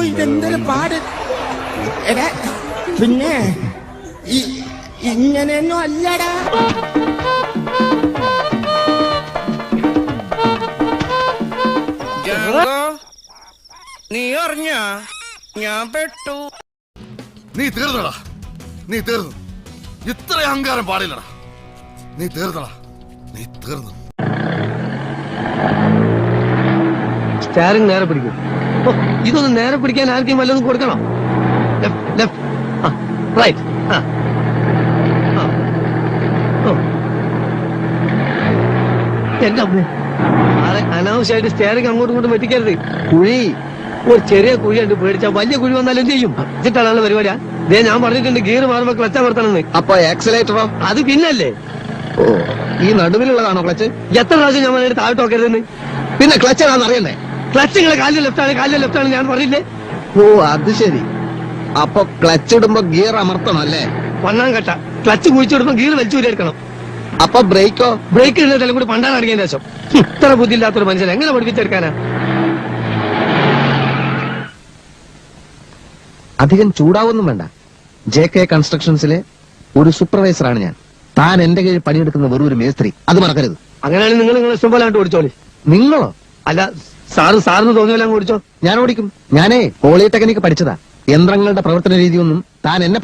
ഇതെന്തൊരു പാട്. എടാ പിന്നെ ഇങ്ങനെയൊന്നും അല്ലടാ. നീ അറിഞ്ഞ ഞാൻ പെട്ടു. നീ തീർന്നടാ, നീ തീർന്നു. ഇത്ര അഹങ്കാരം പാടില്ലടാ. നീ തീർന്നടാ, നീ തീർന്നു. സ്റ്റാറിങ് നേരെ പിടിക്കും. ഇതൊന്ന് നേരെ പിടിക്കാൻ ആർക്കും വല്ലതും കൊടുക്കണം. റൈറ്റ്. എന്റെ അമ്മ, അനാവശ്യമായിട്ട് സ്റ്റാറിങ് അങ്ങോട്ടും ഇങ്ങോട്ടും വെട്ടിക്കരുത്. കുഴി ഒരു ചെറിയ കുഴി ഉണ്ട്, പേടിച്ചാ വലിയ കുഴി വന്നാലും എന്ത് ചെയ്യും? വെച്ചിട്ടാണ് പരിപാടിയാ. ദേ ഞാൻ പറഞ്ഞിട്ടുണ്ട് ഗിയർ മാറുമ്പോ ക്ലച്ച് അമർത്തണമെന്ന്. അപ്പൊ ആക്സിലേറ്ററോ? അത് പിന്നല്ലേ. ഓ, ഈ നടുവിലുള്ളതാണോ ക്ലച്ച്? എത്ര പ്രാവശ്യം ഞാൻ പറഞ്ഞിട്ട് താഴോട്ട് നോക്കരുതെന്ന്. പിന്നെ ക്ലച്ച് ഏതാണെന്ന് അറിയണ്ടേ? ക്ലച്ച് നിങ്ങളെ കാലിന്റെ ലെഫ്റ്റ് ആണ് ഞാൻ പറഞ്ഞില്ലേ. ഓ, അത് ശരി. അപ്പൊ ക്ലച്ച് ഇടുമ്പോ ഗിയർ അമർത്തണം അല്ലേ? ഒന്നാം കട്ട ക്ലച്ച് കുഴിച്ചിടുമ്പോ ഗിയർ വലിച്ചൂരെടുക്കണം. അപ്പൊ ബ്രേക്കോ? ബ്രേക്ക് ഇടുന്നതെല്ലാം കൂടി പണ്ടാണ് അടങ്ങിയ ശേഷം. ഇത്ര ബുദ്ധിയില്ലാത്തൊരു മനുഷ്യൻ എങ്ങനെ പഠിപ്പിച്ചെടുക്കാനാ? അധികം ചൂടാവൊന്നും വേണ്ട. JK കൺസ്ട്രക്ഷൻസിലെ ഒരു സൂപ്പർവൈസറാണ് ഞാൻ. താൻ എന്റെ കീഴിൽ പണിയെടുക്കുന്ന വെറും ഒരു മേസ്ത്രി, അത് മറക്കരുത്. അങ്ങനെയാണെങ്കിൽ നിങ്ങൾ ഇഷ്ടം പോലെ അങ്ങോട്ട് ഓടിച്ചോളി. നിങ്ങളോ? അല്ല, സാറിന് തോന്നിയല്ല ഓടിച്ചോ. ഞാൻ ഓടിക്കും. ഞാനേ പോളിടെക്നിക്ക് പഠിച്ചതാ. യന്ത്രങ്ങളുടെ പ്രവർത്തന രീതിയൊന്നും താൻ എന്നെ